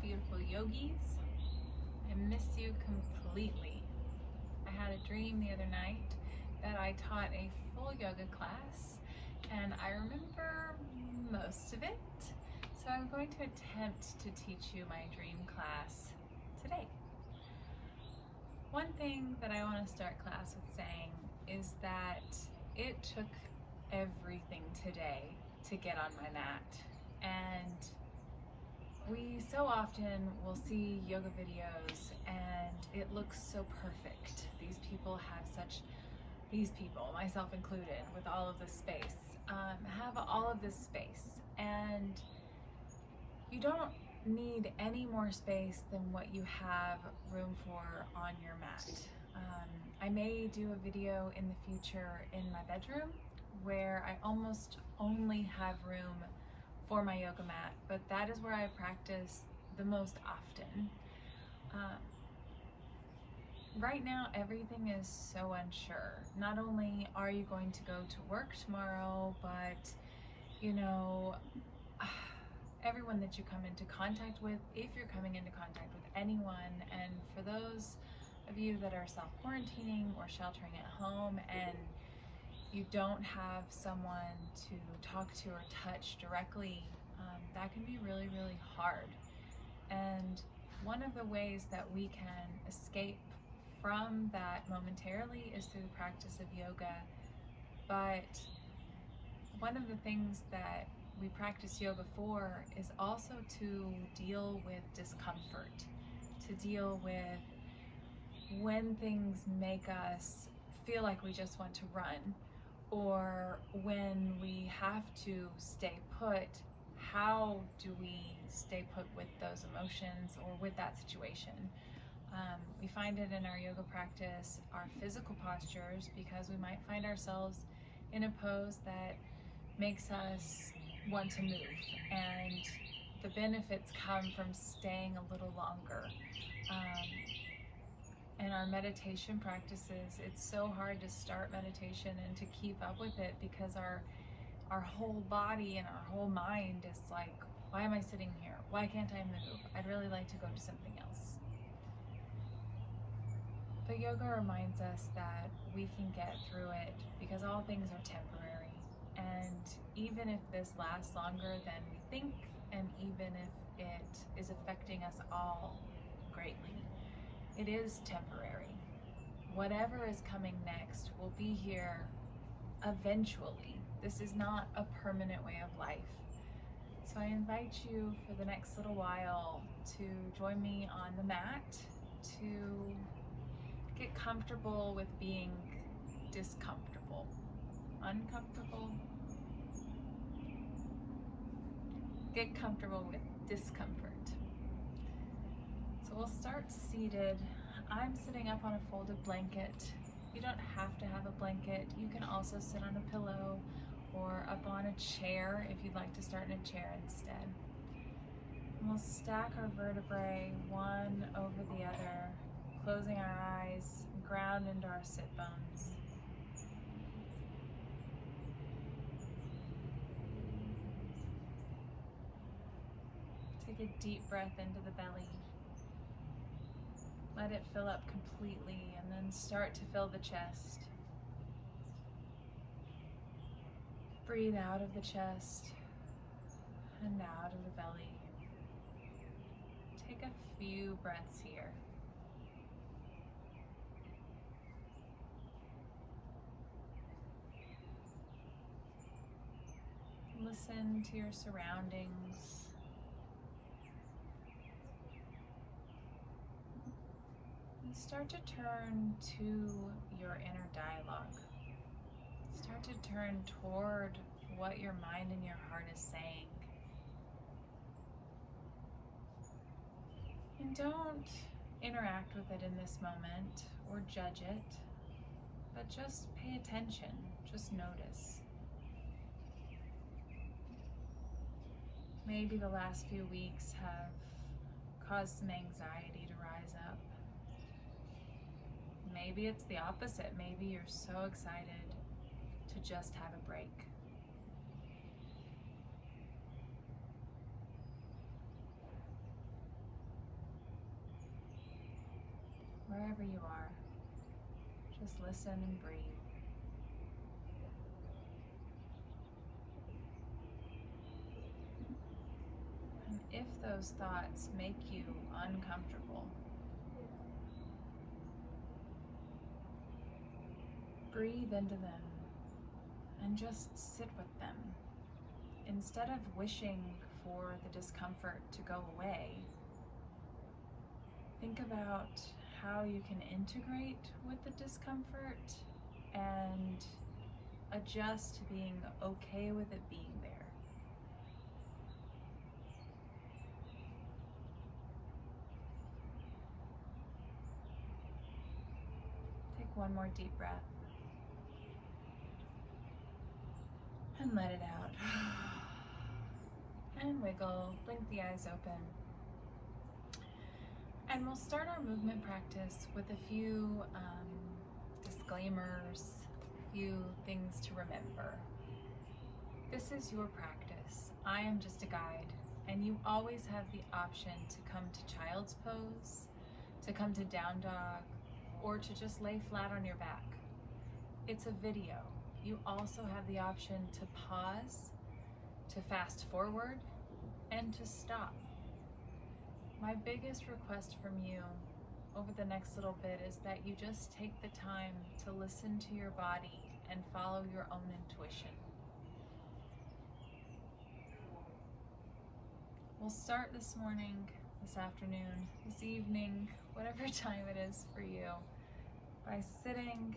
beautiful yogis. I miss you completely. I had a dream the other night that I taught a full yoga class and I remember most of it. So I'm going to attempt to teach you my dream class today. One thing that I want to start class with saying is that it took everything today to get on my mat. And we so often will see yoga videos and it looks so perfect. These people, myself included, with all of this space, have all of this space. And you don't need any more space than what you have room for on your mat. I may do a video in the future in my bedroom where I almost only have room for my yoga mat, but that is where I practice the most often. Right now, everything is so unsure. Not only are you going to go to work tomorrow, but everyone that you come into contact with, if you're coming into contact with anyone, and for those of you that are self-quarantining or sheltering at home and you don't have someone to talk to or touch directly, that can be really, really hard. And one of the ways that we can escape from that momentarily is through the practice of yoga. But one of the things that we practice yoga for is also to deal with discomfort, to deal with when things make us feel like we just want to run, or when we have to stay put. How do we stay put with those emotions or with that situation? We find it in our yoga practice, our physical postures, because we might find ourselves in a pose that makes us want to move, and the benefits come from staying a little longer. In our meditation practices, it's so hard to start meditation and to keep up with it because our whole body and our whole mind is like, why am I sitting here? Why can't I move? I'd really like to go do something else. But yoga reminds us that we can get through it because all things are temporary. And even if this lasts longer than we think, and even if it is affecting us all greatly, it is temporary. Whatever is coming next will be here eventually. This is not a permanent way of life. So I invite you for the next little while to join me on the mat, to get comfortable with being discomfortable, uncomfortable. Get comfortable with discomfort. So we'll start seated. I'm sitting up on a folded blanket. You don't have to have a blanket. You can also sit on a pillow or up on a chair if you'd like to start in a chair instead. And we'll stack our vertebrae one over the other, closing our eyes, ground into our sit bones. Take a deep breath into the belly. Let it fill up completely, and then start to fill the chest. Breathe out of the chest and out of the belly. Take a few breaths here. Listen to your surroundings. And start to turn to your inner dialogue. Start to turn toward what your mind and your heart is saying. And don't interact with it in this moment or judge it, but just pay attention, just notice. Maybe the last few weeks have caused some anxiety to rise up. Maybe it's the opposite. Maybe you're so excited to just have a break. wherever you are. Just listen and breathe. And if those thoughts make you uncomfortable, breathe into them and just sit with them. Instead of wishing for the discomfort to go away, think about how you can integrate with the discomfort and adjust to being okay with it being there. Take one more deep breath and let it out. And wiggle, blink the eyes open. And we'll start our movement practice with a few disclaimers, a few things to remember. This is your practice. I am just a guide, and you always have the option to come to child's pose, to come to down dog, or to just lay flat on your back. It's a video. You also have the option to pause, to fast forward, and to stop. My biggest request from you over the next little bit is that you just take the time to listen to your body and follow your own intuition. We'll start this morning, this afternoon, this evening, whatever time it is for you, by sitting,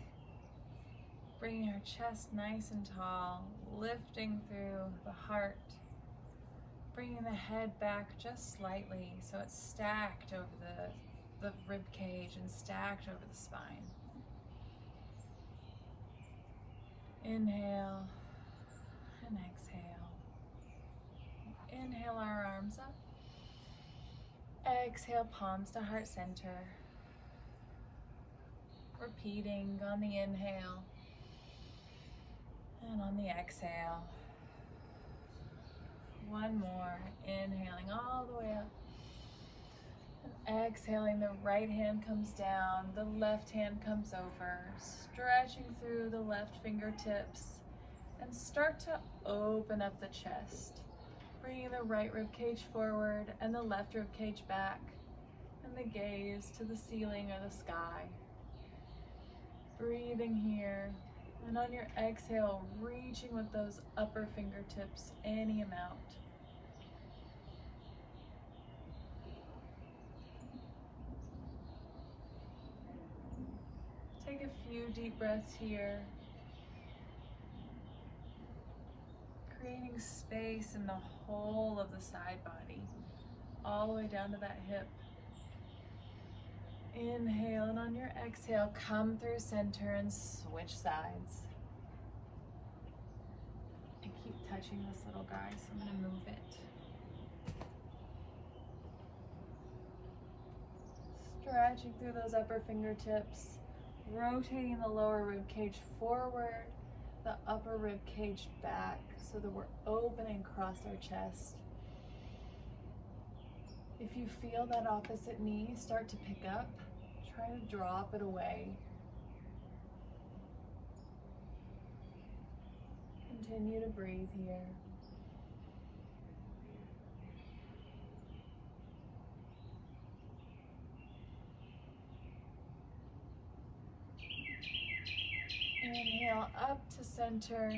bringing our chest nice and tall, lifting through the heart, bringing the head back just slightly so it's stacked over the rib cage and stacked over the spine. Inhale and exhale. Inhale our arms up. Exhale, palms to heart center. Repeating on the inhale and on the exhale. One more, inhaling all the way up. And exhaling, the right hand comes down, the left hand comes over, stretching through the left fingertips, and start to open up the chest. Bringing the right rib cage forward and the left rib cage back, and the gaze to the ceiling or the sky. Breathing here, and on your exhale, reaching with those upper fingertips any amount. Take a few deep breaths here, creating space in the whole of the side body, all the way down to that hip. Inhale, and on your exhale, come through center and switch sides. I keep touching this little guy, so I'm going to move it. Stretching through those upper fingertips, rotating the lower rib cage forward, the upper rib cage back, so that we're opening across our chest. If you feel that opposite knee start to pick up, try to drop it away. Continue to breathe here. Inhale up to center.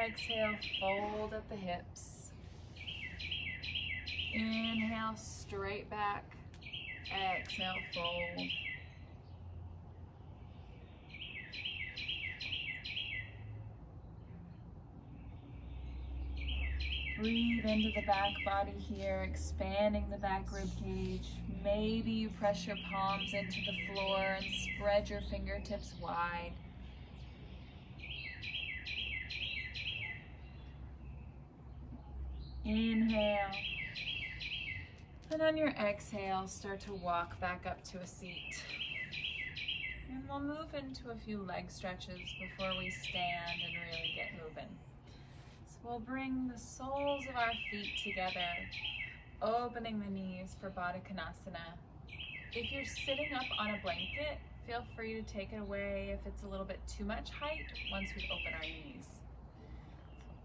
Exhale, fold at the hips. Inhale, straight back. Exhale, fold. Breathe into the back body here, expanding the back rib cage. Maybe you press your palms into the floor and spread your fingertips wide. Inhale. And on your exhale, start to walk back up to a seat. And we'll move into a few leg stretches before we stand and really get moving. So we'll bring the soles of our feet together, opening the knees for Baddha Konasana. If you're sitting up on a blanket, feel free to take it away if it's a little bit too much height once we open our knees.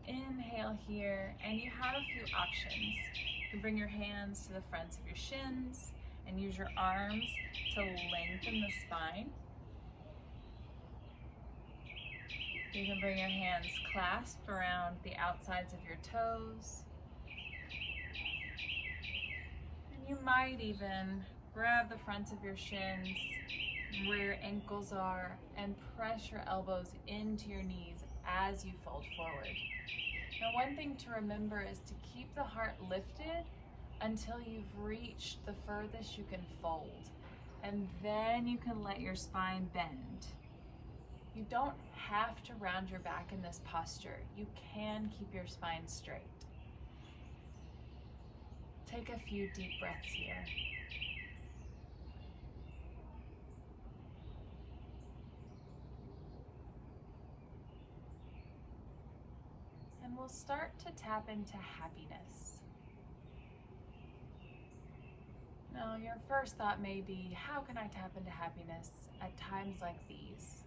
Inhale here, and you have a few options. You can bring your hands to the fronts of your shins and use your arms to lengthen the spine. You can bring your hands clasped around the outsides of your toes. And you might even grab the fronts of your shins where your ankles are and press your elbows into your knees as you fold forward. Now, one thing to remember is to keep the heart lifted until you've reached the furthest you can fold, and then you can let your spine bend. You don't have to round your back in this posture. You can keep your spine straight. Take a few deep breaths here. And we'll start to tap into happiness. Now, your first thought may be, how can I tap into happiness at times like these?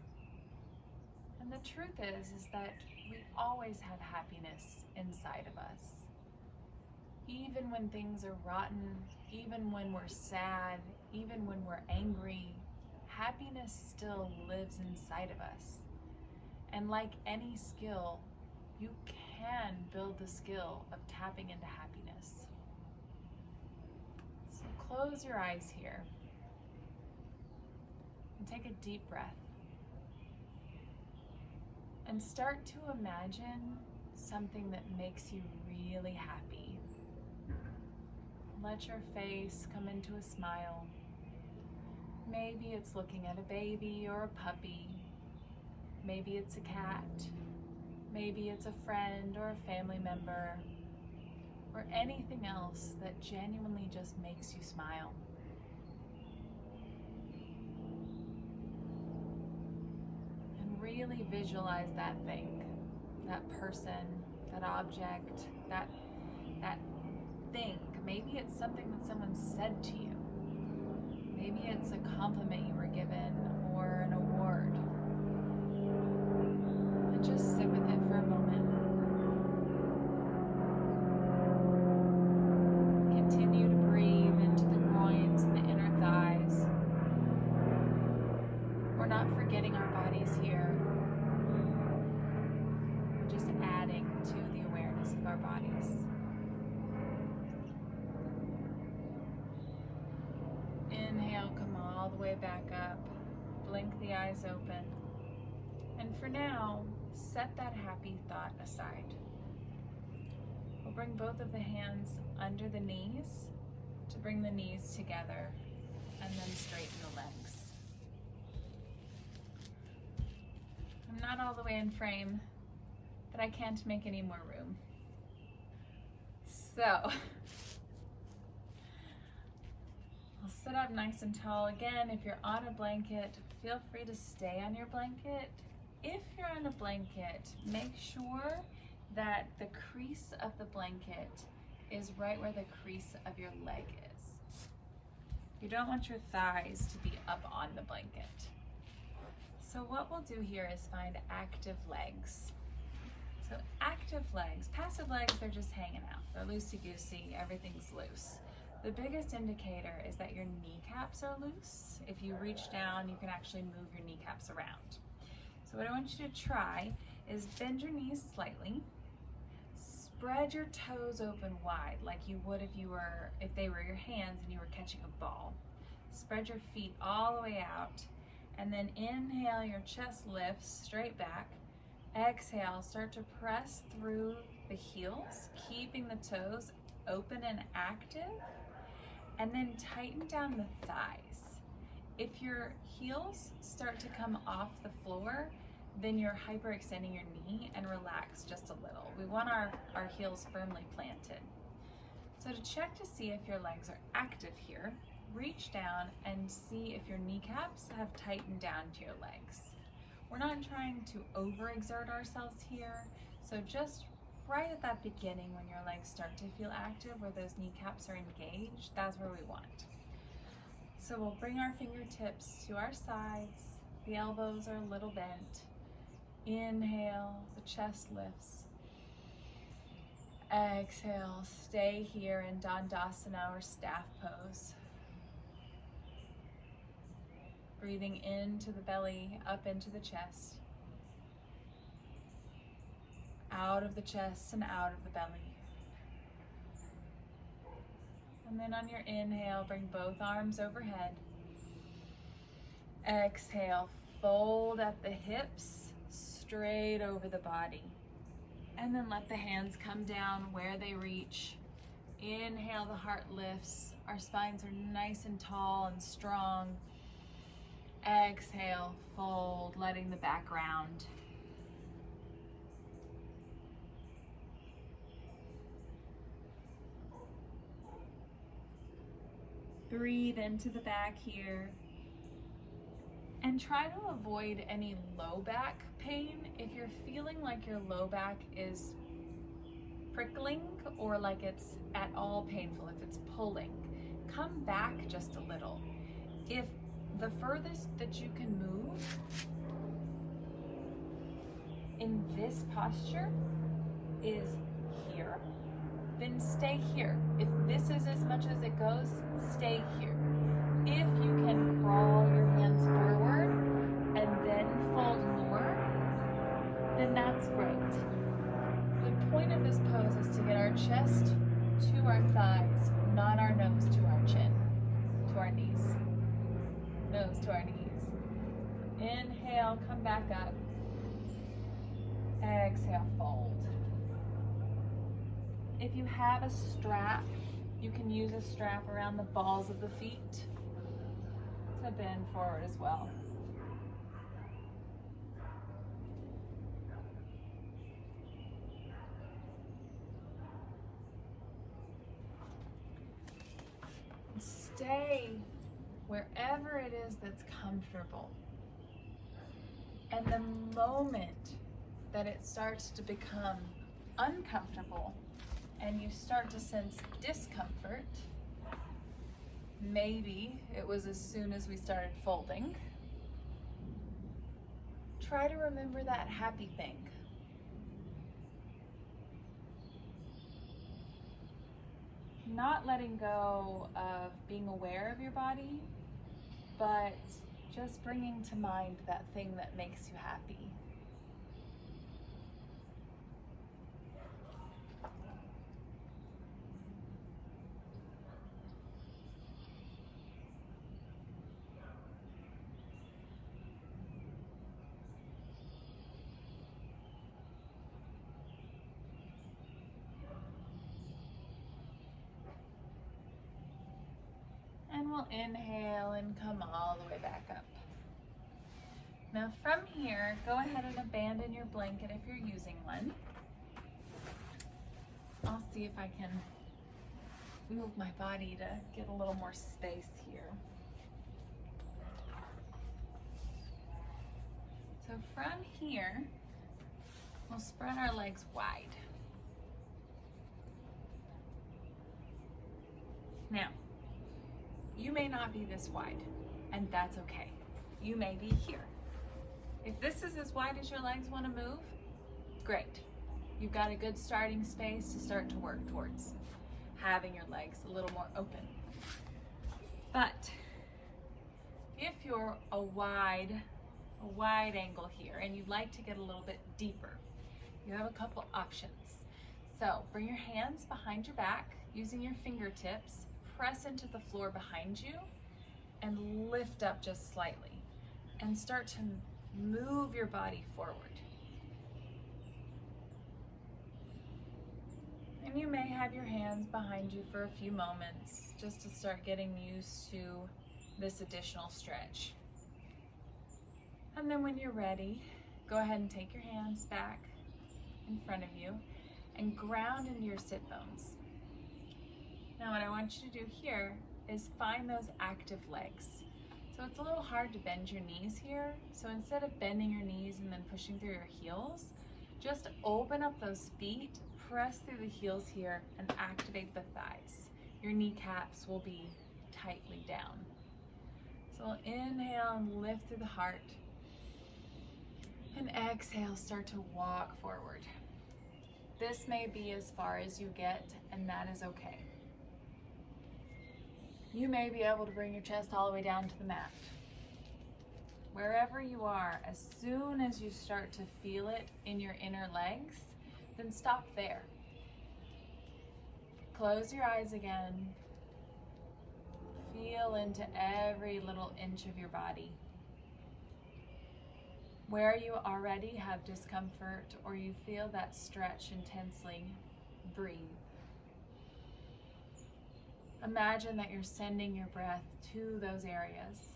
And the truth is that we always have happiness inside of us. Even when things are rotten, even when we're sad, even when we're angry, happiness still lives inside of us. And like any skill, you can build the skill of tapping into happiness. So close your eyes here and take a deep breath. And start to imagine something that makes you really happy. Let your face come into a smile. Maybe it's looking at a baby or a puppy. Maybe it's a cat. Maybe it's a friend or a family member, or anything else that genuinely just makes you smile. And really visualize that thing, that person, that object, that thing. Maybe it's something that someone said to you. Maybe it's a compliment you were given or an award. And just sit with it for a moment. Continue to breathe into the groins and the inner thighs. We're not forgetting our bodies here. We're just adding to the awareness of our bodies. Inhale, come all the way back up. Blink the eyes open. And for now, set that happy thought aside. We'll bring both of the hands under the knees to bring the knees together and then straighten the legs. I'm not all the way in frame, but I can't make any more room. So, I'll sit up nice and tall. Again, if you're on a blanket, feel free to stay on your blanket. If you're on a blanket, make sure that the crease of the blanket is right where the crease of your leg is. You don't want your thighs to be up on the blanket. So what we'll do here is find active legs. So active legs, passive legs, they're just hanging out. They're loosey-goosey, everything's loose. The biggest indicator is that your kneecaps are loose. If you reach down, you can actually move your kneecaps around. So what I want you to try is bend your knees slightly, spread your toes open wide like you would if they were your hands and you were catching a ball. Spread your feet all the way out, and then inhale, your chest lifts straight back. Exhale, start to press through the heels, keeping the toes open and active, and then tighten down the thighs. If your heels start to come off the floor, then you're hyperextending your knee, and relax just a little. We want our heels firmly planted. So to check to see if your legs are active here, reach down and see if your kneecaps have tightened down to your legs. We're not trying to overexert ourselves here, so just right at that beginning when your legs start to feel active, where those kneecaps are engaged, that's where we want. So we'll bring our fingertips to our sides. The elbows are a little bent. Inhale, the chest lifts. Exhale, stay here in Dandasana or staff pose. Breathing into the belly, up into the chest. Out of the chest and out of the belly. And then on your inhale, bring both arms overhead. Exhale, fold at the hips, straight over the body. And then let the hands come down where they reach. Inhale, the heart lifts. Our spines are nice and tall and strong. Exhale, fold, letting the back round. Breathe into the back here. And try to avoid any low back pain. If you're feeling like your low back is prickling or like it's at all painful, if it's pulling, come back just a little. If the furthest that you can move in this posture is here, then stay here. If this is as much as it goes, stay here. If you can crawl your hands forward and then fold more, then that's great. The point of this pose is to get our chest to our thighs, not our nose to our chin, to our knees. Nose to our knees. Inhale, come back up. Exhale, fold. If you have a strap, you can use a strap around the balls of the feet to bend forward as well. Stay wherever it is that's comfortable. And the moment that it starts to become uncomfortable and you start to sense discomfort, maybe it was as soon as we started folding, try to remember that happy thing. Not letting go of being aware of your body, but just bringing to mind that thing that makes you happy. And we'll inhale and come all the way back up. Now from here, go ahead and abandon your blanket if you're using one. I'll see if I can move my body to get a little more space here. So from here, we'll spread our legs wide. Now, you may not be this wide, and that's okay. You may be here. If this is as wide as your legs want to move, great. You've got a good starting space to start to work towards having your legs a little more open. But if you're a wide angle here and you'd like to get a little bit deeper, you have a couple options. So bring your hands behind your back using your fingertips. Press into the floor behind you and lift up just slightly and start to move your body forward. And you may have your hands behind you for a few moments just to start getting used to this additional stretch. And then when you're ready, go ahead and take your hands back in front of you and ground into your sit bones. Now what I want you to do here is find those active legs. So it's a little hard to bend your knees here. So instead of bending your knees and then pushing through your heels, just open up those feet, press through the heels here and activate the thighs. Your kneecaps will be tightly down. So we'll inhale and lift through the heart. And exhale, start to walk forward. This may be as far as you get, and that is okay. You may be able to bring your chest all the way down to the mat. Wherever you are, as soon as you start to feel it in your inner legs, then stop there. Close your eyes again. Feel into every little inch of your body. Where you already have discomfort or you feel that stretch intensely, breathe. Imagine that you're sending your breath to those areas.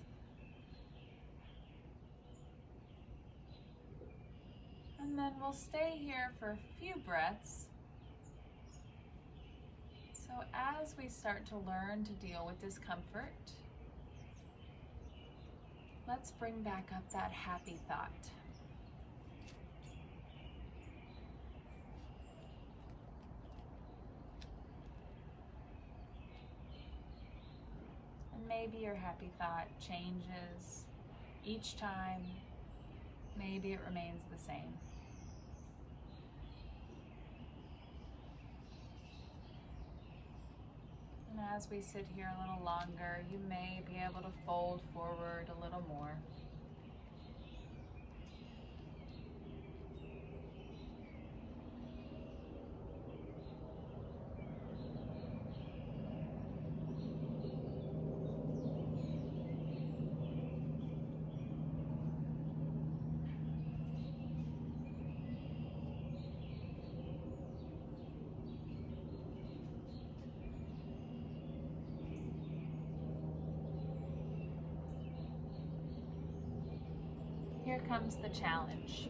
And then we'll stay here for a few breaths. So as we start to learn to deal with discomfort, let's bring back up that happy thought. And maybe your happy thought changes each time. Maybe it remains the same. And as we sit here a little longer, you may be able to fold forward a little more. Here comes the challenge.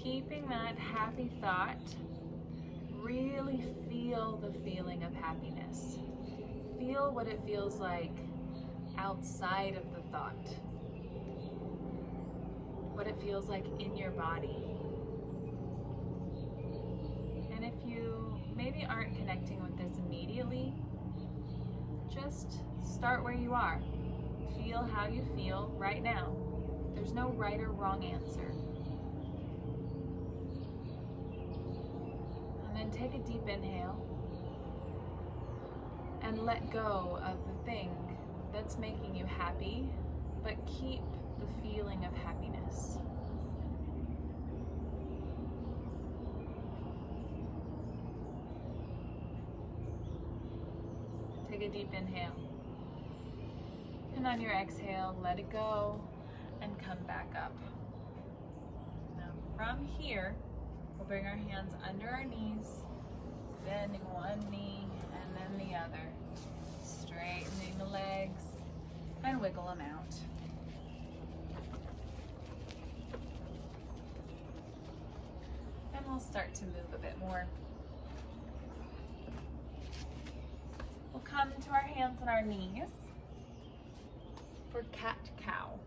Keeping that happy thought, really feel the feeling of happiness. Feel what it feels like outside of the thought. What it feels like in your body. And if you maybe aren't connecting with this immediately, just start where you are. Feel how you feel right now. There's no right or wrong answer. And then take a deep inhale and let go of the thing that's making you happy, but keep the feeling of happiness. Take a deep inhale. And on your exhale, let it go. And come back up. Now from here, we'll bring our hands under our knees, bending one knee and then the other, straightening the legs and wiggle them out. And we'll start to move a bit more. We'll come to our hands and our knees for cat-cow.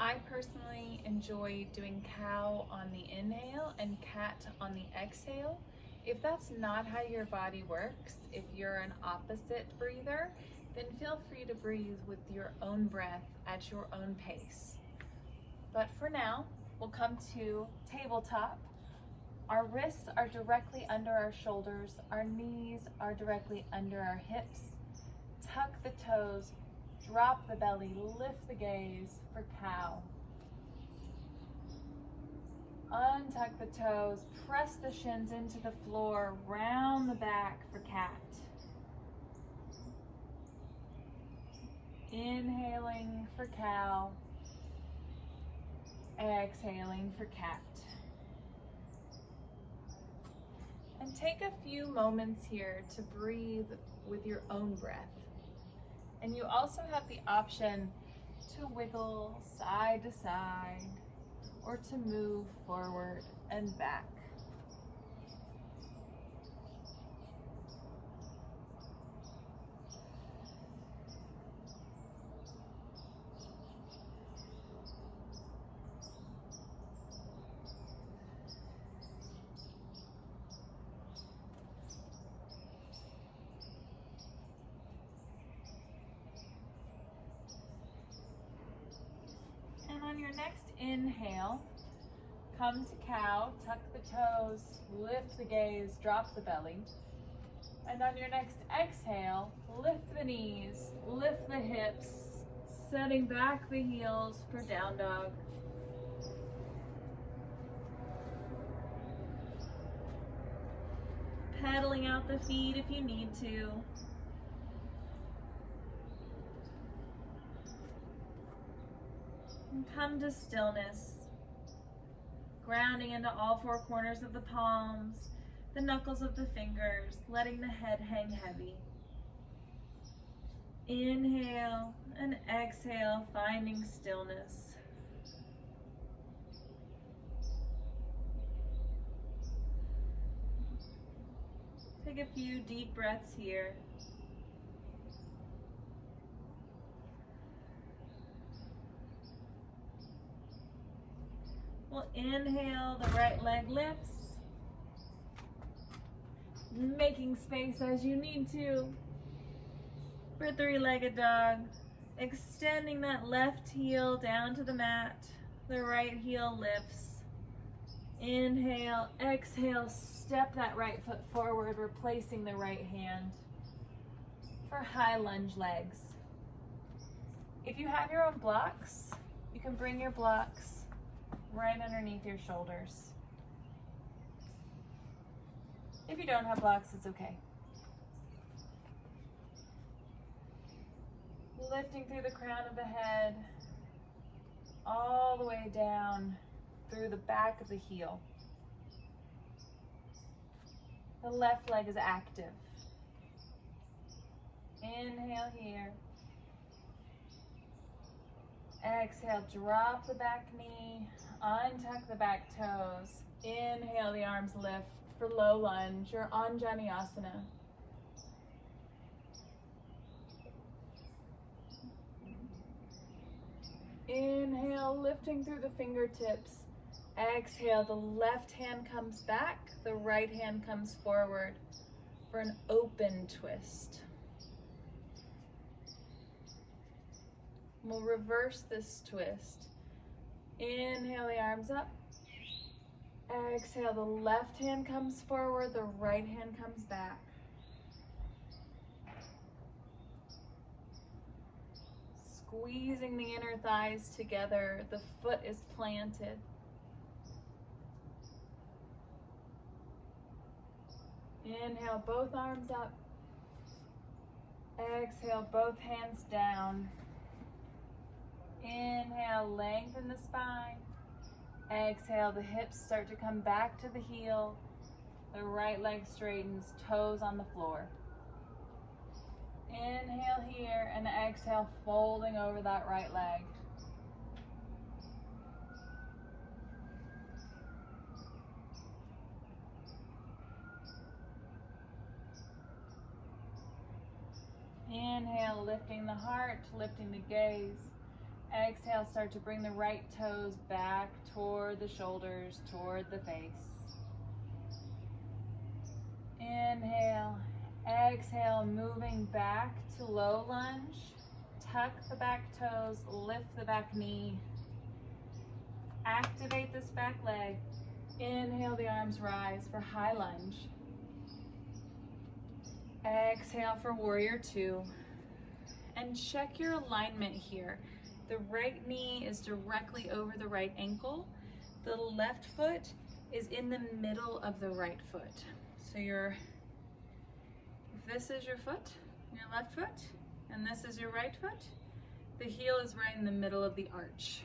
I personally enjoy doing cow on the inhale and cat on the exhale. If that's not how your body works, if you're an opposite breather, then feel free to breathe with your own breath at your own pace. But for now, we'll come to tabletop. Our wrists are directly under our shoulders. Our knees are directly under our hips. Tuck the toes. Drop the belly, lift the gaze for cow. Untuck the toes, press the shins into the floor, round the back for cat. Inhaling for cow, exhaling for cat. And take a few moments here to breathe with your own breath. And you also have the option to wiggle side to side or to move forward and back. your next inhale, come to cow, tuck the toes, lift the gaze, drop the belly. And on your next exhale, lift the knees, lift the hips, setting back the heels for down dog. Pedaling out the feet if you need to. And come to stillness. Grounding into all four corners of the palms, the knuckles of the fingers, letting the head hang heavy. Inhale and exhale, finding stillness. Take a few deep breaths here. We'll inhale, the right leg lifts, making space as you need to for three-legged dog. Extending that left heel down to the mat, the right heel lifts. Inhale, exhale, step that right foot forward, replacing the right hand for high lunge legs. If you have your own blocks, you can bring your blocks right underneath your shoulders. If you don't have blocks, it's okay. Lifting through the crown of the head, all the way down through the back of the heel. The left leg is active. Inhale here. Exhale, drop the back knee, untuck the back toes. Inhale, the arms lift for low lunge or Anjaneyasana. Inhale, lifting through the fingertips. Exhale, the left hand comes back, the right hand comes forward for an open twist. We'll reverse this twist. Inhale, the arms up. Exhale, the left hand comes forward, the right hand comes back. Squeezing the inner thighs together, the foot is planted. Inhale, both arms up. Exhale, both hands down. Inhale, lengthen the spine. Exhale, the hips start to come back to the heel. The right leg straightens, toes on the floor. Inhale here and exhale, folding over that right leg. Inhale, lifting the heart, lifting the gaze. Exhale, start to bring the right toes back toward the shoulders, toward the face. Inhale, exhale, moving back to low lunge. Tuck the back toes, lift the back knee. Activate this back leg. Inhale, the arms rise for high lunge. Exhale for warrior two. And check your alignment here. The right knee is directly over the right ankle. The left foot is in the middle of the right foot. So if this is your foot, your left foot, and this is your right foot, the heel is right in the middle of the arch.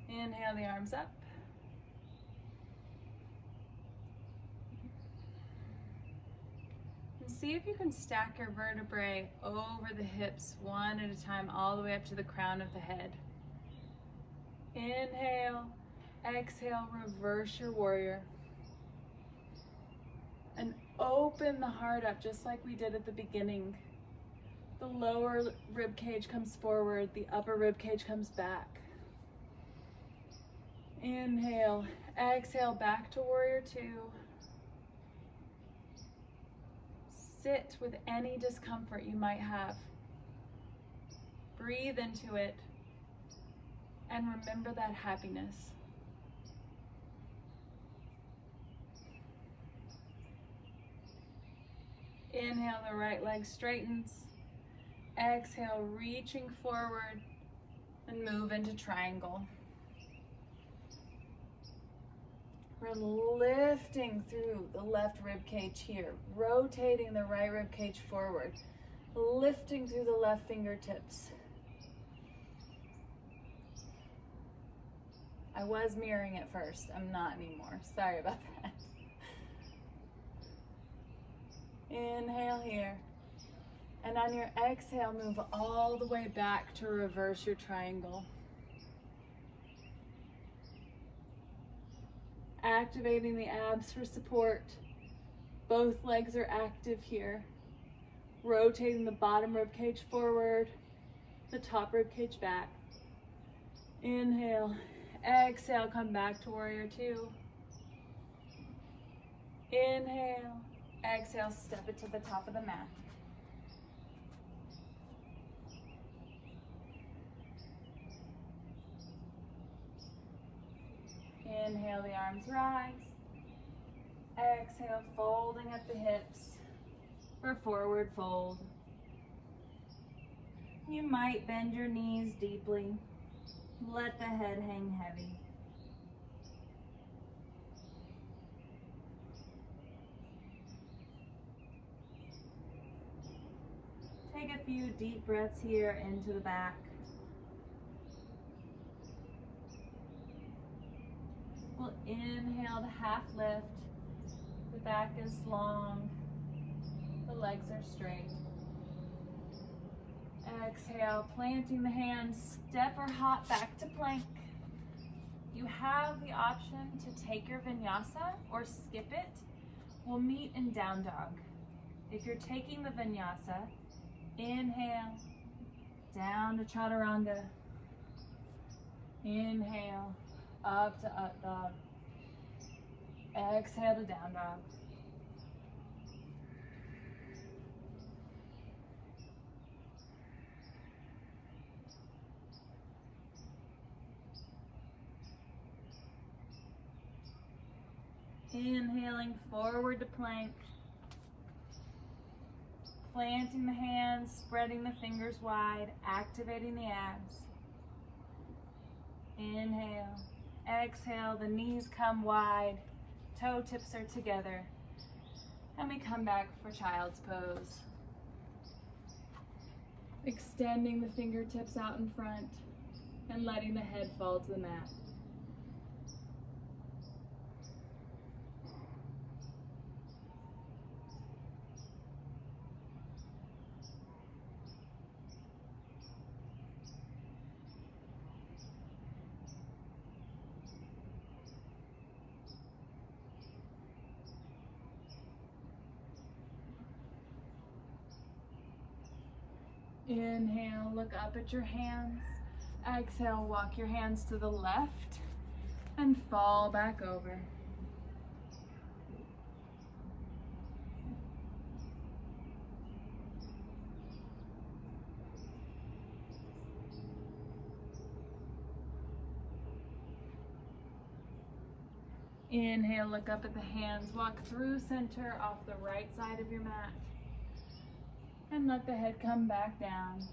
Inhale, the arms up. And see if you can stack your vertebrae over the hips one at a time, all the way up to the crown of the head. Inhale, exhale, reverse your warrior. And open the heart up just like we did at the beginning. The lower rib cage comes forward, the upper rib cage comes back. Inhale, exhale, back to warrior two. Sit with any discomfort you might have. Breathe into it. And remember that happiness. Inhale, the right leg straightens. Exhale, reaching forward and move into triangle. We're lifting through the left rib cage here, rotating the right rib cage forward, lifting through the left fingertips. I was mirroring at first. I'm not anymore. Sorry about that. Inhale here. And on your exhale, move all the way back to reverse your triangle. Activating the abs for support. Both legs are active here. Rotating the bottom rib cage forward, the top rib cage back. Inhale. Exhale, come back to warrior two. Inhale. Exhale, step it to the top of the mat. Inhale, the arms rise. Exhale, folding at the hips for forward fold. You might bend your knees deeply. Let the head hang heavy. Take a few deep breaths here into the back. We'll inhale to half lift. The back is long. The legs are straight. Exhale, planting the hands, step or hop back to plank. You have the option to take your vinyasa or skip it. We'll meet in down dog. If you're taking the vinyasa, inhale, down to chaturanga. Inhale, up to up dog. Exhale to down dog. Inhaling forward to plank. Planting the hands, spreading the fingers wide, activating the abs. Inhale. Exhale, the knees come wide, toe tips are together. And we come back for child's pose. Extending the fingertips out in front and letting the head fall to the mat. Inhale, look up at your hands. Exhale, walk your hands to the left and fall back over. Inhale, look up at the hands. Walk through center off the right side of your mat. And let the head come back down.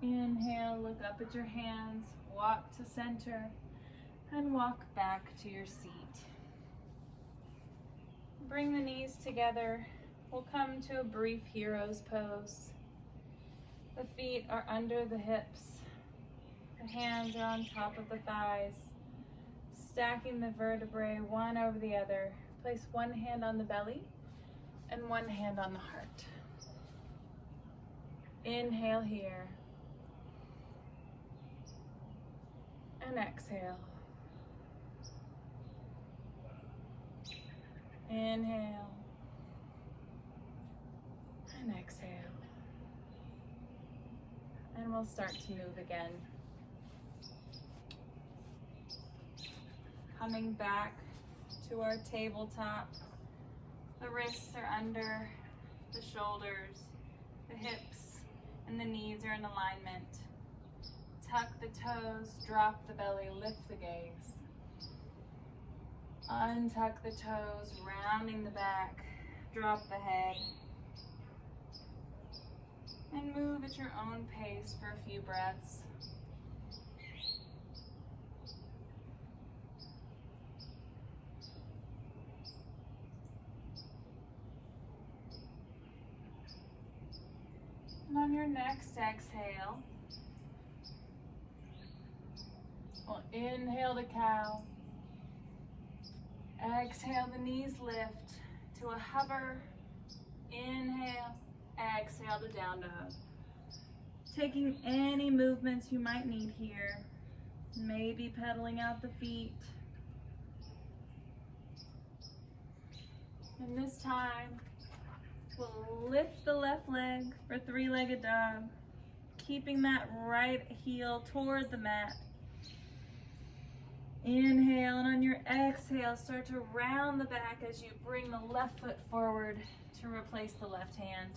Inhale, look up at your hands, walk to center, and walk back to your seat. Bring the knees together. We'll come to a brief hero's pose. The feet are under the hips. The hands are on top of the thighs. Stacking the vertebrae one over the other. Place one hand on the belly and one hand on the heart. Inhale here. And exhale. Inhale. And exhale. And we'll start to move again. Coming back to our tabletop. The wrists are under the shoulders. The hips and the knees are in alignment. Tuck the toes, drop the belly, lift the gaze. Untuck the toes, rounding the back, drop the head. And move at your own pace for a few breaths. And on your next exhale, we'll inhale to cow. Exhale, the knees lift to a hover. Inhale, exhale to down dog. Taking any movements you might need here. Maybe pedaling out the feet. And this time, we'll lift the left leg for three-legged dog, keeping that right heel toward the mat. Inhale, and on your exhale, start to round the back as you bring the left foot forward to replace the left hand.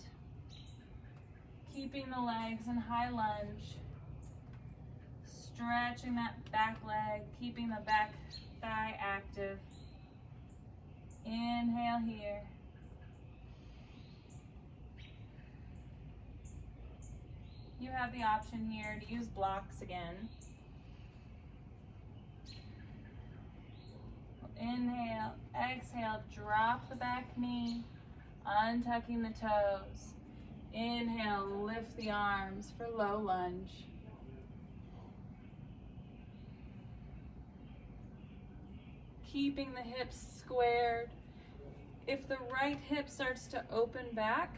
Keeping the legs in high lunge. Stretching that back leg, keeping the back thigh active. Inhale here. You have the option here to use blocks again. Inhale, exhale, drop the back knee, untucking the toes. Inhale, lift the arms for low lunge. Keeping the hips squared. If the right hip starts to open back,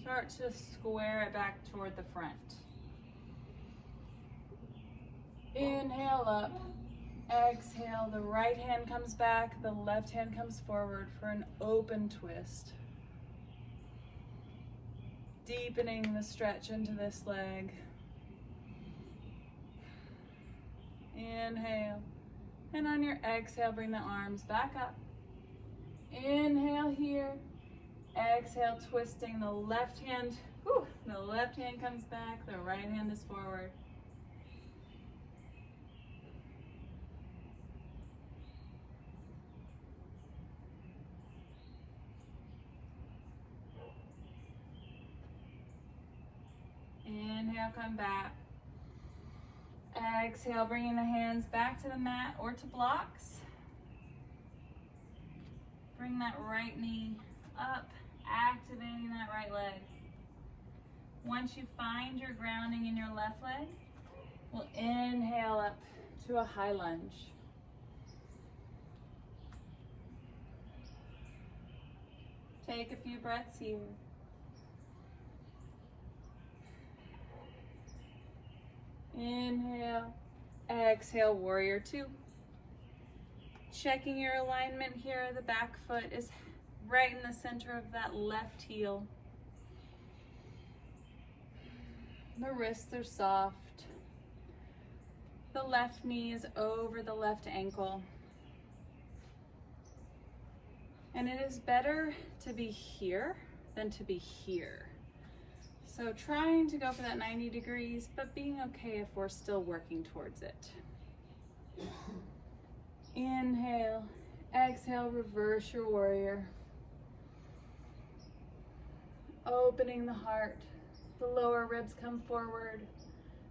start to square it back toward the front. Inhale up. Exhale, the right hand comes back, the left hand comes forward for an open twist. Deepening the stretch into this leg. Inhale. And on your exhale, bring the arms back up. Inhale here. Exhale, twisting the left hand. The left hand comes back, the right hand is forward. Inhale, come back. Exhale, bringing the hands back to the mat or to blocks. Bring that right knee up, activating that right leg. Once you find your grounding in your left leg, we'll inhale up to a high lunge. Take a few breaths here. Inhale, exhale, warrior two. Checking your alignment here, the back foot is right in the center of that left heel. The wrists are soft. The left knee is over the left ankle. And it is better to be here than to be here. So trying to go for that 90 degrees, but being okay if we're still working towards it. Inhale, exhale, reverse your warrior. Opening the heart, the lower ribs come forward,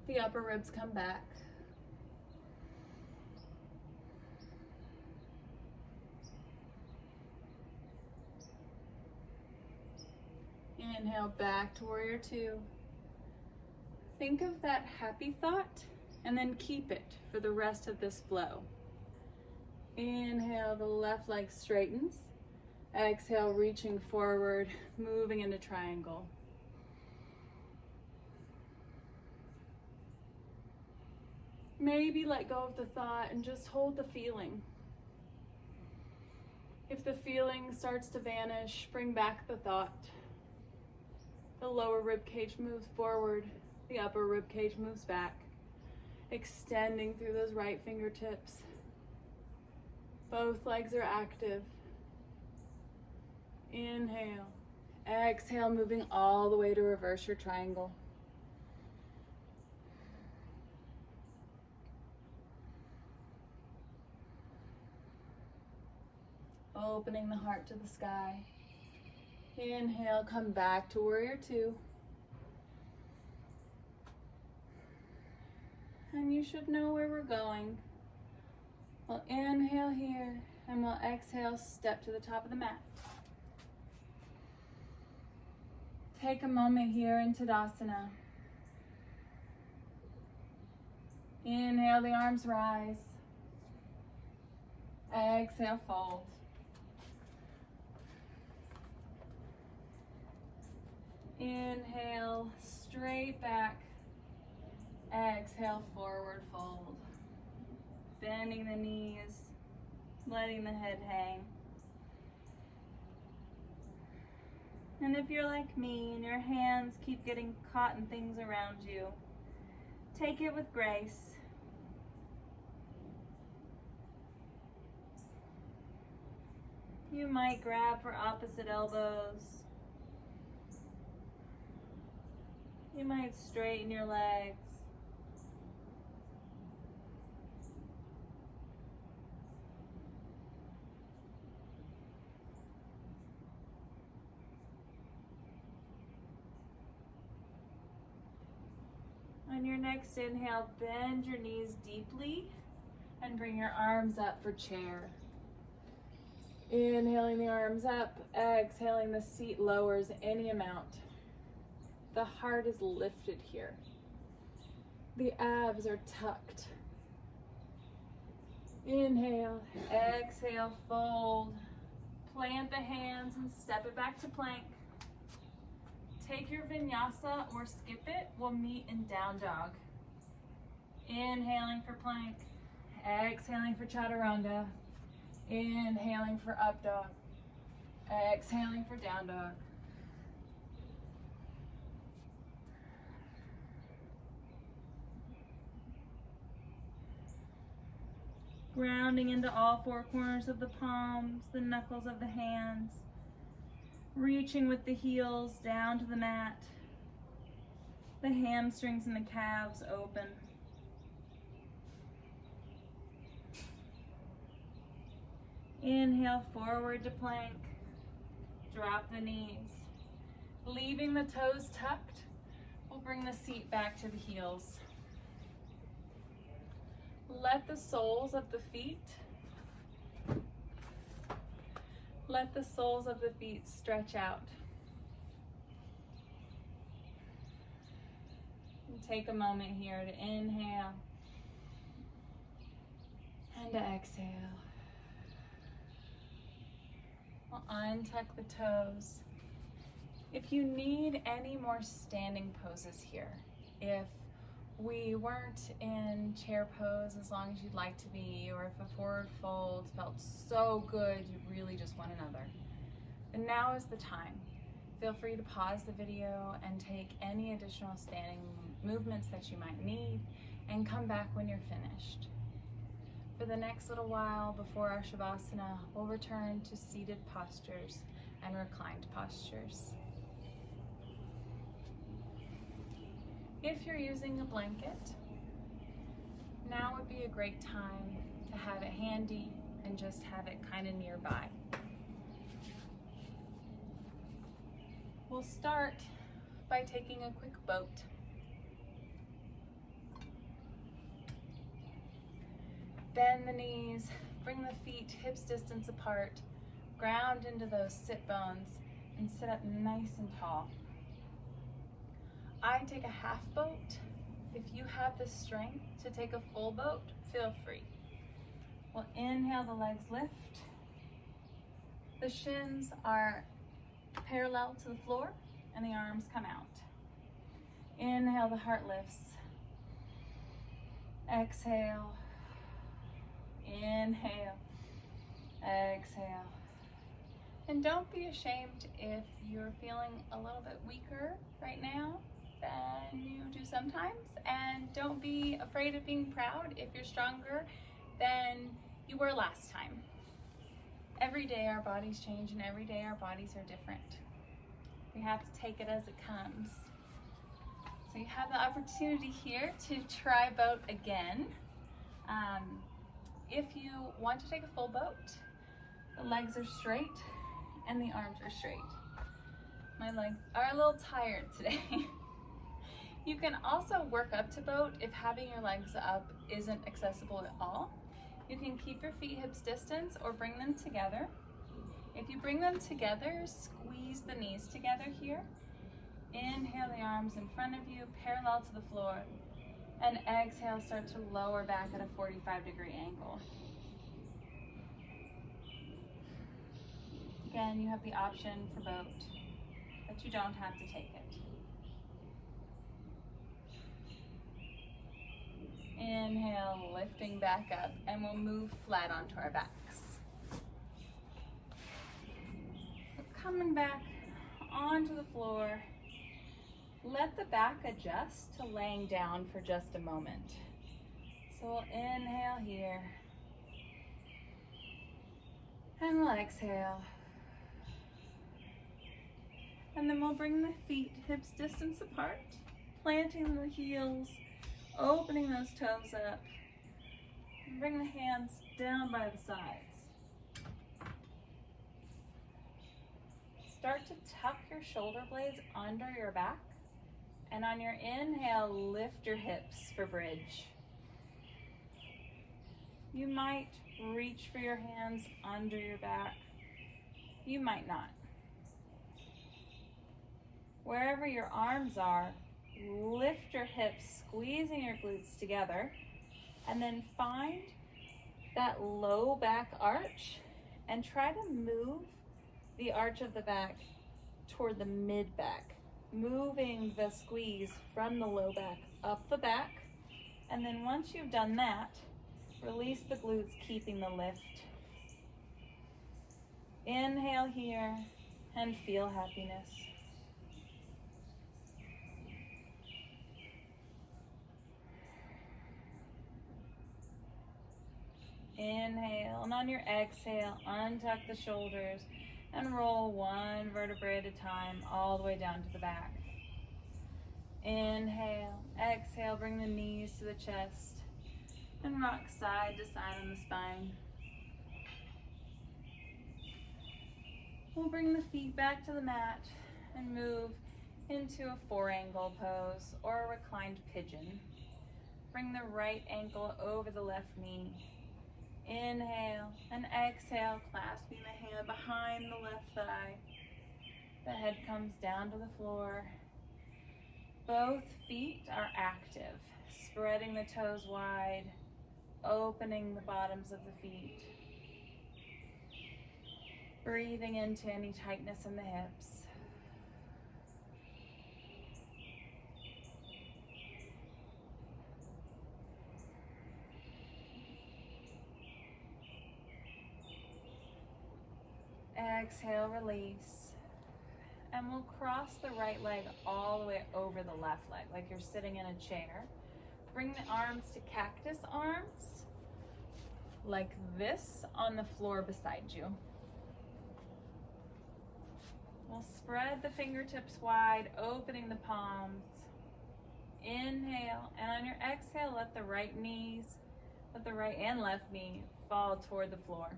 the upper ribs come back. Inhale, back to warrior two. Think of that happy thought and then keep it for the rest of this flow. Inhale, the left leg straightens. Exhale, reaching forward, moving into triangle. Maybe let go of the thought and just hold the feeling. If the feeling starts to vanish, bring back the thought. The lower rib cage moves forward, the upper rib cage moves back, extending through those right fingertips. Both legs are active. Inhale. Exhale, moving all the way to reverse your triangle. Opening the heart to the sky. Inhale, come back to warrior two. And you should know where we're going. We'll inhale here, and we'll exhale, step to the top of the mat. Take a moment here in Tadasana. Inhale, the arms rise. Exhale, fold. Inhale, straight back. Exhale, forward fold. Bending the knees, letting the head hang. And if you're like me and your hands keep getting caught in things around you, take it with grace. You might grab for opposite elbows. You might straighten your legs. On your next inhale, bend your knees deeply and bring your arms up for chair. Inhaling the arms up, exhaling the seat lowers any amount. The heart is lifted here. The abs are tucked. Inhale, exhale, fold. Plant the hands and step it back to plank. Take your vinyasa or skip it. We'll meet in down dog. Inhaling for plank. Exhaling for chaturanga. Inhaling for up dog. Exhaling for down dog. Grounding into all four corners of the palms, the knuckles of the hands. Reaching with the heels down to the mat. The hamstrings and the calves open. Inhale forward to plank. Drop the knees. Leaving the toes tucked, we'll bring the seat back to the heels. Let the soles of the feet stretch out. And take a moment here to inhale and to exhale. We'll untuck the toes. If you need any more standing poses here, if we weren't in chair pose as long as you'd like to be, or if a forward fold felt so good you really just want another, then now is the time. Feel free to pause the video and take any additional standing movements that you might need and come back when you're finished. For the next little while before our Shavasana, we'll return to seated postures and reclined postures. If you're using a blanket, now would be a great time to have it handy and just have it kind of nearby. We'll start by taking a quick boat. Bend the knees, bring the feet hips distance apart, ground into those sit bones, and sit up nice and tall. I take a half boat. If you have the strength to take a full boat, feel free. We'll inhale, the legs lift. The shins are parallel to the floor and the arms come out. Inhale, the heart lifts. Exhale. Inhale. Exhale. And don't be ashamed if you're feeling a little bit weaker right now than you do sometimes. And don't be afraid of being proud if you're stronger than you were last time. Every day our bodies change and every day our bodies are different. We have to take it as it comes. So you have the opportunity here to try boat again. If you want to take a full boat, the legs are straight and the arms are straight. My legs are a little tired today. You can also work up to boat if having your legs up isn't accessible at all. You can keep your feet hips distance or bring them together. If you bring them together, squeeze the knees together here. Inhale the arms in front of you, parallel to the floor. And exhale, start to lower back at a 45-degree angle. Again, you have the option for boat, but you don't have to take it. Inhale, lifting back up, and we'll move flat onto our backs. Coming back onto the floor, let the back adjust to laying down for just a moment. So we'll inhale here, and we'll exhale. And then we'll bring the feet hips distance apart, planting the heels, opening those toes up, and bring the hands down by the sides. Start to tuck your shoulder blades under your back, and on your inhale, lift your hips for bridge. You might reach for your hands under your back. You might not. Wherever your arms are, lift your hips, squeezing your glutes together, and then find that low back arch and try to move the arch of the back toward the mid back, moving the squeeze from the low back up the back. And then once you've done that, release the glutes, keeping the lift. Inhale here and feel happiness. Inhale, and on your exhale, untuck the shoulders and roll one vertebrae at a time all the way down to the back. Inhale, exhale, bring the knees to the chest and rock side to side on the spine. We'll bring the feet back to the mat and move into a 4-angle pose or a reclined pigeon. Bring the right ankle over the left knee. Inhale and exhale, clasping the hand behind the left thigh. The head comes down to the floor. Both feet are active, spreading the toes wide, opening the bottoms of the feet. Breathing into any tightness in the hips. Exhale, release. And we'll cross the right leg all the way over the left leg, like you're sitting in a chair. Bring the arms to cactus arms, like this, on the floor beside you. We'll spread the fingertips wide, opening the palms. Inhale, and on your exhale, let the right and left knee fall toward the floor.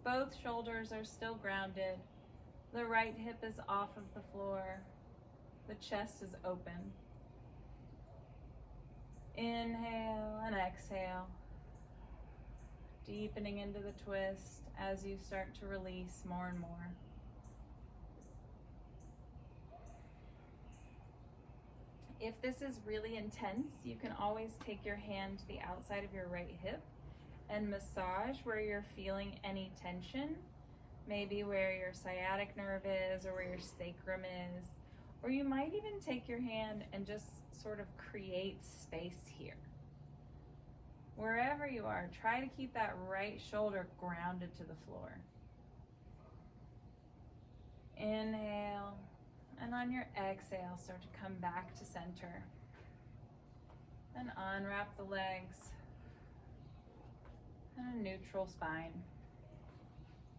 Both shoulders are still grounded. The right hip is off of the floor. The chest is open. Inhale and exhale. Deepening into the twist as you start to release more and more. If this is really intense, you can always take your hand to the outside of your right hip and massage where you're feeling any tension, maybe where your sciatic nerve is or where your sacrum is, or you might even take your hand and just sort of create space here. Wherever you are, try to keep that right shoulder grounded to the floor. Inhale, and on your exhale, start to come back to center. And unwrap the legs and a neutral spine.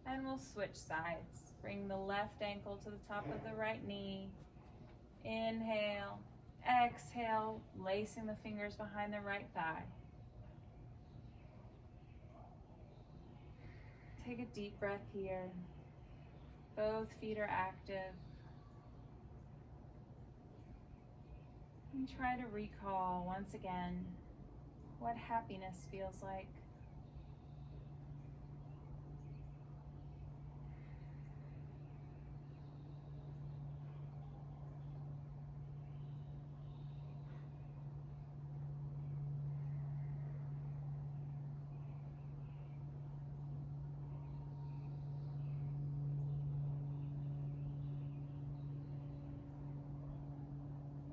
And we'll switch sides. Bring the left ankle to the top of the right knee. Inhale, exhale, lacing the fingers behind the right thigh. Take a deep breath here. Both feet are active. And try to recall once again what happiness feels like.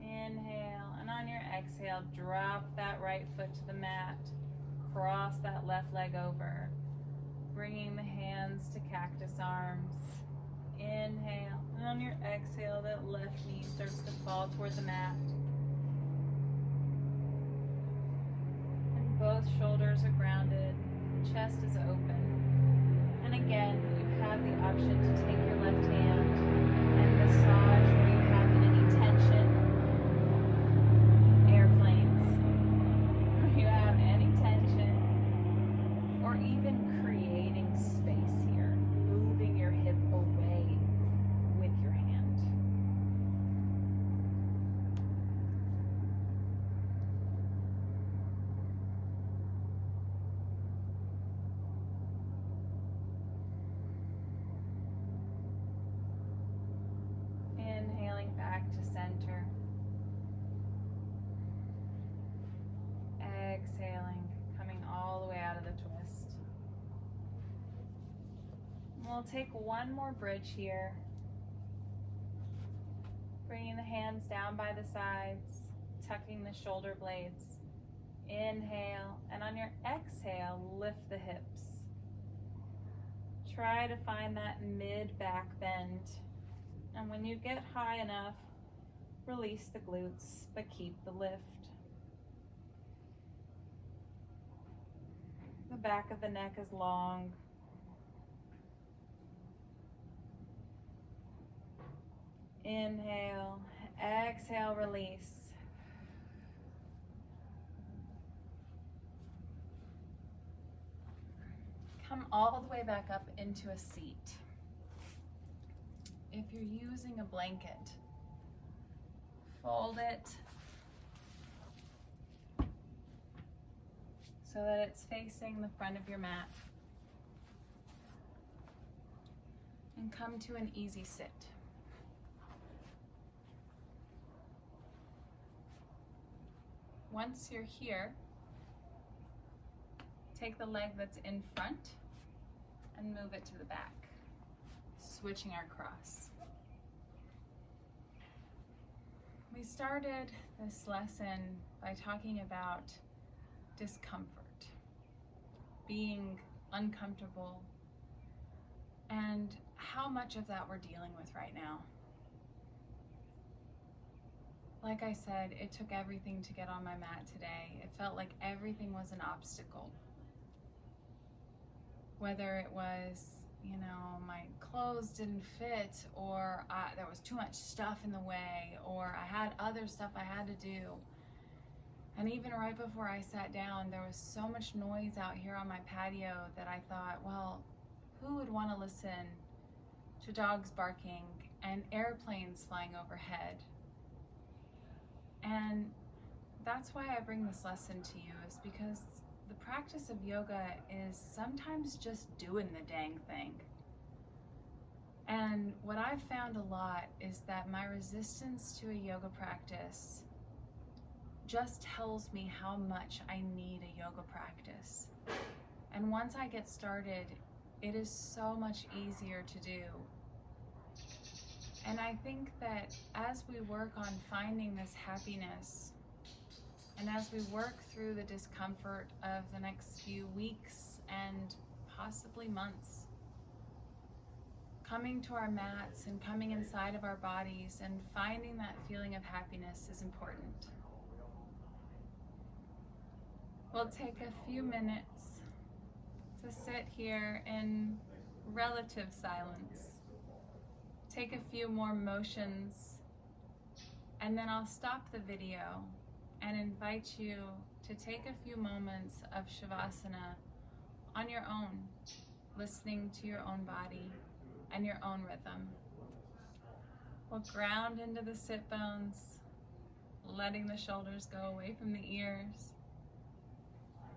Inhale, and on your exhale, drop that right foot to the mat. Cross that left leg over, bringing the hands to cactus arms. Inhale, and on your exhale, that left knee starts to fall toward the mat. And both shoulders are grounded, chest is open. And again, you have the option to take your left hand and massage where you have any tension. Airplanes, where you have any tension, or even creating space here, moving your hip away with your hand. Inhaling back to center. Exhaling, coming all the way out of the twist. We'll take one more bridge here. Bringing the hands down by the sides, tucking the shoulder blades. Inhale, and on your exhale, lift the hips. Try to find that mid-back bend. And when you get high enough, release the glutes, but keep the lift. The back of the neck is long. Inhale, exhale, release. Come all the way back up into a seat. If you're using a blanket, fold it so that it's facing the front of your mat. And come to an easy sit. Once you're here, take the leg that's in front and move it to the back, switching our cross. We started this lesson by talking about discomfort, being uncomfortable, and how much of that we're dealing with right now. Like I said, it took everything to get on my mat today. It felt like everything was an obstacle. Whether it was, my clothes didn't fit, or there was too much stuff in the way, or I had other stuff I had to do. And even right before I sat down, there was so much noise out here on my patio that I thought, well, who would want to listen to dogs barking and airplanes flying overhead? And that's why I bring this lesson to you, is because the practice of yoga is sometimes just doing the dang thing. And what I've found a lot is that my resistance to a yoga practice just tells me how much I need a yoga practice. And once I get started, it is so much easier to do. And I think that as we work on finding this happiness, And as we work through the discomfort of the next few weeks and possibly months, coming to our mats and coming inside of our bodies and finding that feeling of happiness is important. We'll take a few minutes to sit here in relative silence. Take a few more motions, and then I'll stop the video and invite you to take a few moments of Shavasana on your own, listening to your own body and your own rhythm. We'll ground into the sit bones, letting the shoulders go away from the ears.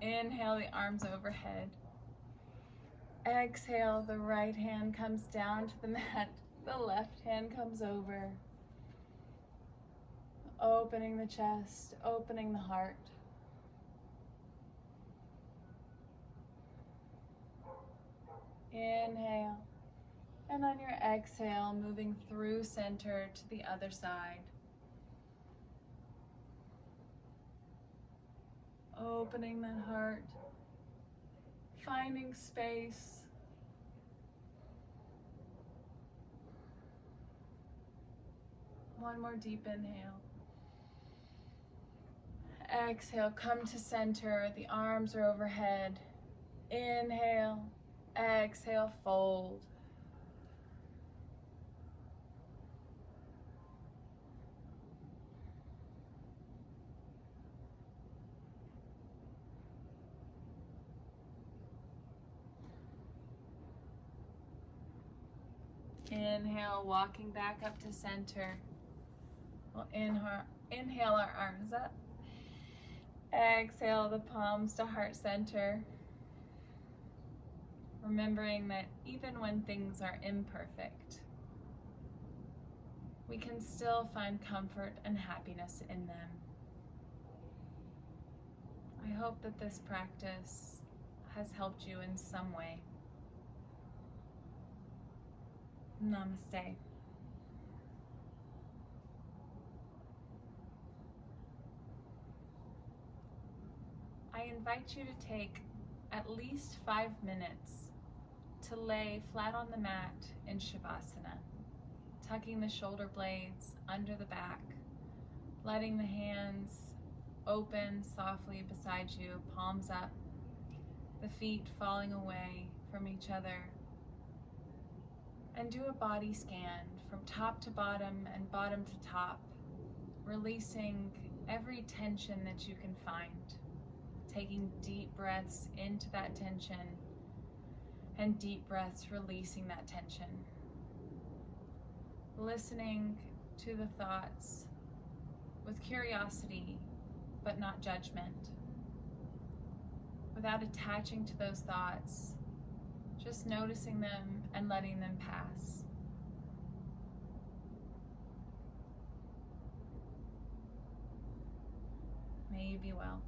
Inhale the arms overhead. Exhale, the right hand comes down to the mat, the left hand comes over. Opening the chest, opening the heart. Inhale, and on your exhale, moving through center to the other side. Opening that heart, finding space. One more deep inhale. Exhale, come to center, the arms are overhead. Inhale, exhale, fold. Inhale, walking back up to center. We'll inhale our arms up. Exhale the palms to heart center. Remembering that even when things are imperfect, we can still find comfort and happiness in them. I hope that this practice has helped you in some way. Namaste. I invite you to take at least 5 minutes to lay flat on the mat in Shavasana, tucking the shoulder blades under the back, letting the hands open softly beside you, palms up, the feet falling away from each other. And do a body scan from top to bottom and bottom to top, releasing every tension that you can find. Taking deep breaths into that tension and deep breaths releasing that tension. Listening to the thoughts with curiosity, but not judgment. Without attaching to those thoughts, just noticing them and letting them pass. May you be well.